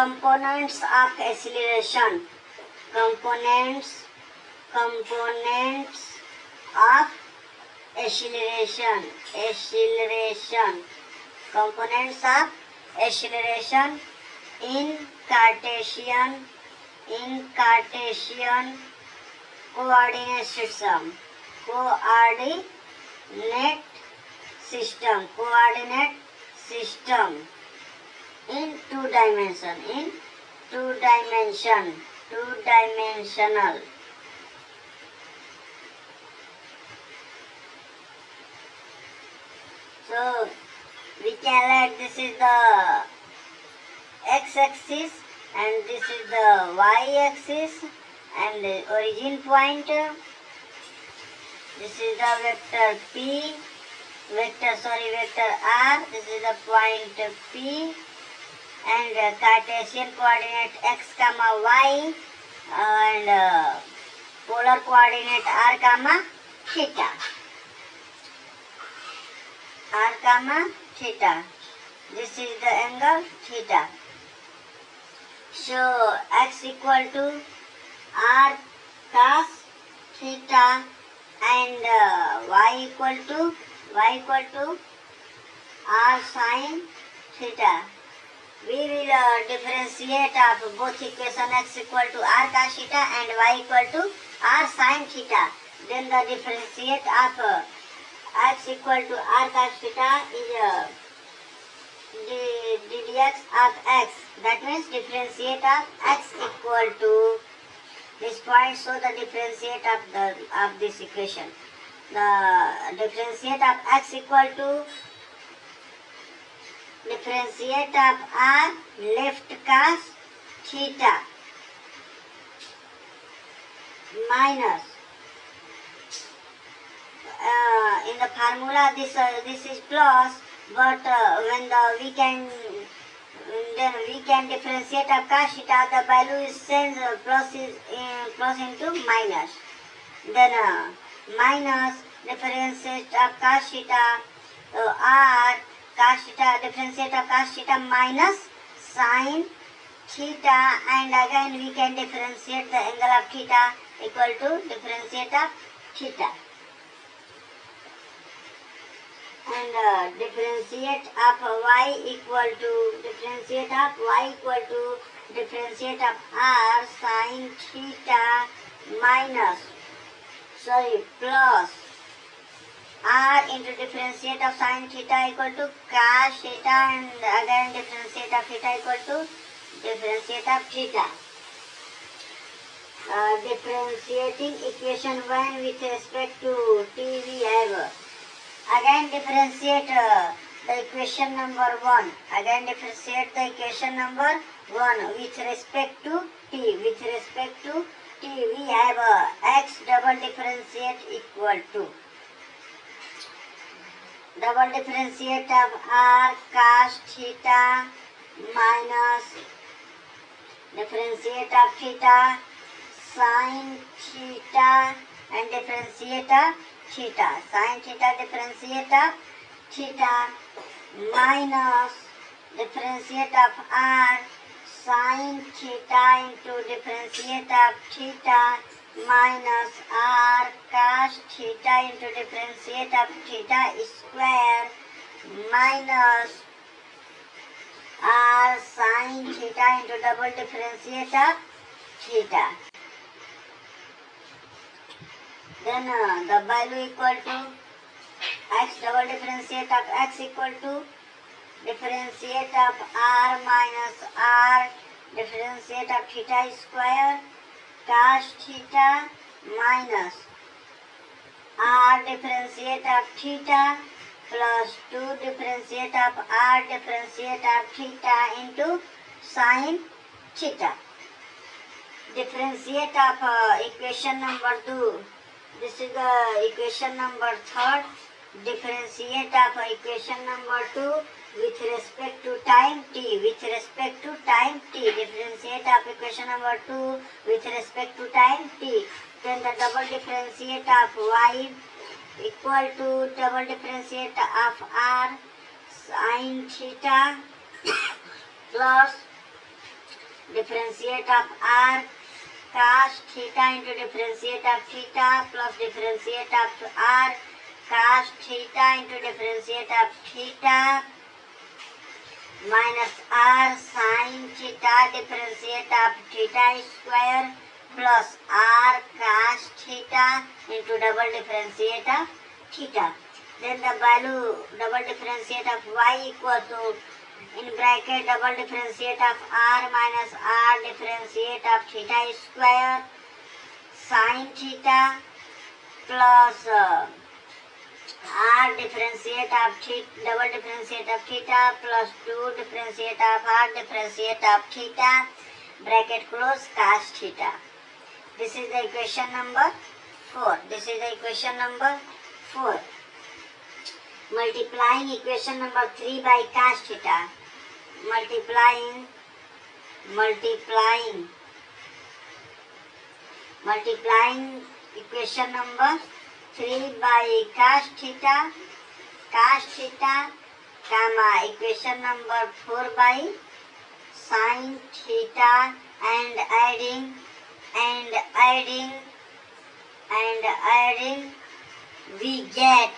components of acceleration. Components of acceleration. Components of acceleration in Cartesian coordinate system. Coordinate system in two-dimensional. So we can let this is the x-axis and this is the y-axis and the origin point. This is the vector p, vector r. This is the point p and Cartesian coordinate x comma y and polar coordinate r comma theta. This is the angle theta. So x equal to r cos theta and y equal to r sin theta. We will differentiate of both equation x equal to r cos theta and y equal to r sin theta. Then the differentiate of x equal to r cos theta is ddx of x. That means differentiate of x equal to this point. So the differentiate of this equation. The differentiate of x equal to differentiate of r left cos theta minus in the formula this is plus, but when we can differentiate of cos theta, the value is changed plus into minus. Then minus differentiate of cos theta r cos theta, differentiate of cos theta minus sin theta, and again we can differentiate the angle of theta equal to differentiate of theta. And differentiate of y equal to differentiate of r sin theta minus plus r into differentiate of sin theta equal to cos theta, and again differentiate of theta equal to differentiate of theta. Differentiating equation 1 with respect to t, we have again differentiate the equation number 1. Again differentiate the equation number 1 with respect to t. We have x double differentiate equal to double differentiate of r cos theta minus differentiate of theta sin theta and differentiate of theta. Sin theta differentiate of theta minus differentiate of r sin theta into differentiate of theta minus r cos theta into differentiate of theta square minus r sin theta into double differentiate of theta. Then the value equal to x double differentiate of x equal to differentiate of r minus r differentiate of theta square cos theta minus r differentiate of theta plus 2 differentiate of r differentiate of theta into sin theta. Differentiate of equation number 2. This is the equation number 3rd. Differentiate of equation number 2 with respect to time t. Differentiate of equation number 2 with respect to time t. Then the double differentiate of y equal to double differentiate of r sin theta plus differentiate of r cos theta into differentiate of theta plus differentiate of r cos theta into differentiate of theta minus r sin theta differentiate of theta square plus r cos theta into double differentiate of theta. Then the value double differentiate of y equal to in bracket double differentiate of r minus r differentiate of theta square sin theta plus r differentiate of theta double differentiate of theta plus 2 differentiate of r differentiate of theta bracket close cos theta. This is the equation number 4. This is the equation number 4. Multiplying equation number 3 by cos theta. Multiplying equation number 3 by cos theta, comma equation number 4 by sin theta and adding we get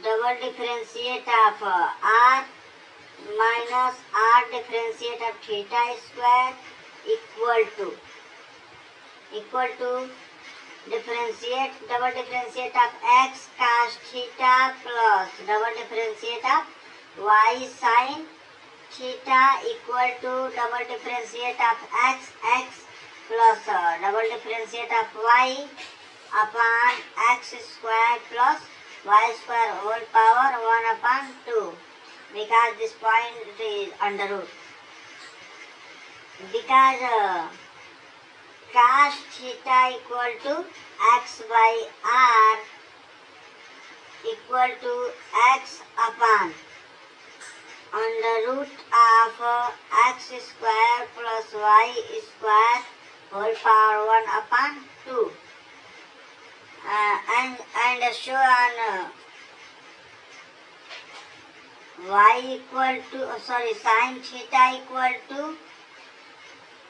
double differentiate of r minus r differentiate of theta square equal to double differentiate of x cos theta plus double differentiate of y sin theta equal to double differentiate of x plus double differentiate of y upon x square plus y square whole power 1 upon 2, because this point is under root. Because cos theta equal to x by r equal to x upon under root of x square plus y square whole power 1 upon 2. And show on y equal to sin theta equal to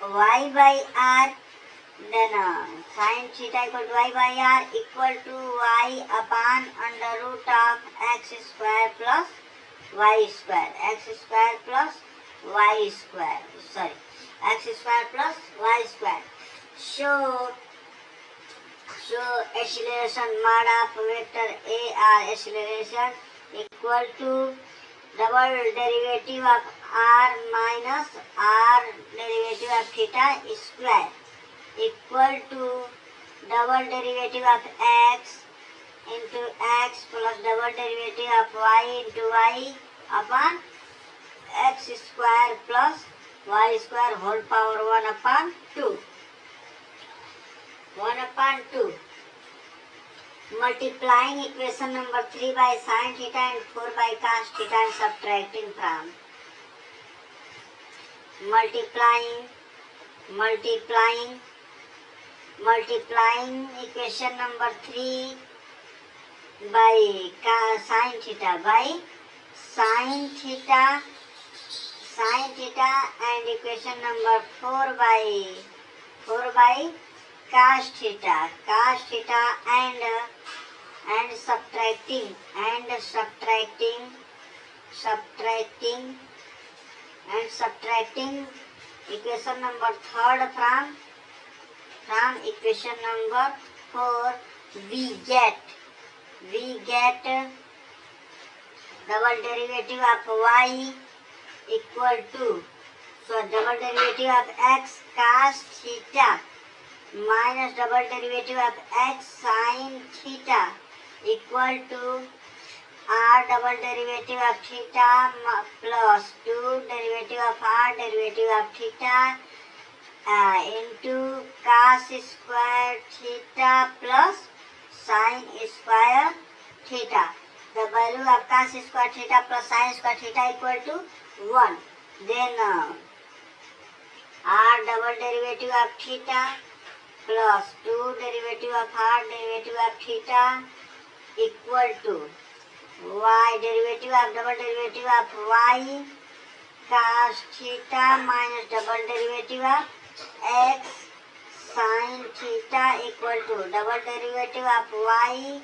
y by r, then sin theta equal to y by r equal to y upon under root of x square plus y square, x square plus y square. Show acceleration mod of vector ar acceleration equal to double derivative of r minus r derivative of theta square equal to double derivative of x into x plus double derivative of y into y upon x square plus y square whole power 1 upon 2. Multiplying equation number 3 by sin theta and 4 by cos theta and subtracting from. Multiplying equation number 3 by sin theta and equation number 4 by cos theta and subtracting equation number 3 from equation number 4, we get double derivative of y equal to double derivative of x cos theta minus double derivative of x sin theta equal to r double derivative of theta plus 2 derivative of r derivative of theta into cos square theta plus sin square theta. The value of cos square theta plus sin square theta equal to 1. Then r double derivative of theta plus 2 derivative of r derivative of theta equal to y derivative of double derivative of y cos theta minus double derivative of x sin theta equal to double derivative of y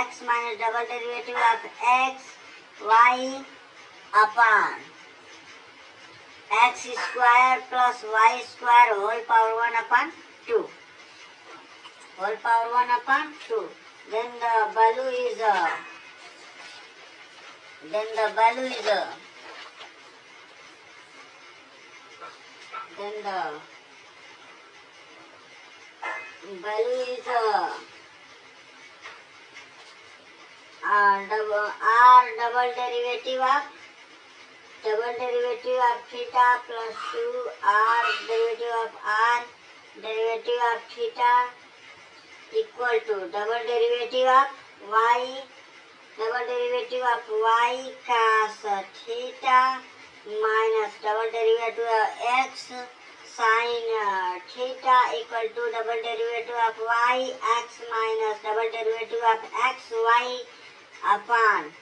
x minus double derivative of x y upon x square plus y square whole power 1 upon 2. Whole power 1 upon 2. Then the value is then the value is double derivative of theta plus 2 r derivative of r derivative of theta equal to double derivative of y cos theta minus double derivative of x sin theta equal to double derivative of y x minus double derivative of x y upon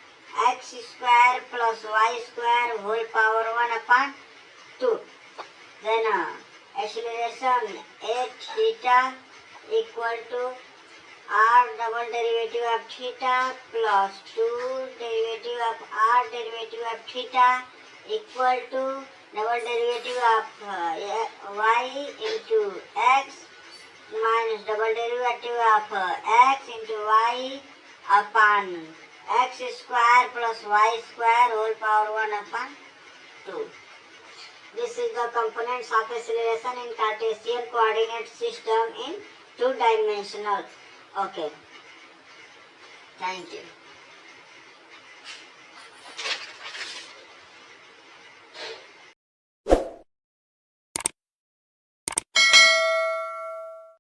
x square plus y square whole power 1 upon 2. Then acceleration a theta equal to r double derivative of theta plus 2 derivative of r derivative of theta equal to double derivative of y into x minus double derivative of x into y upon x square plus y square whole power 1 upon 2. This is the components of acceleration in Cartesian coordinate system in 2-dimensional. Okay. Thank you.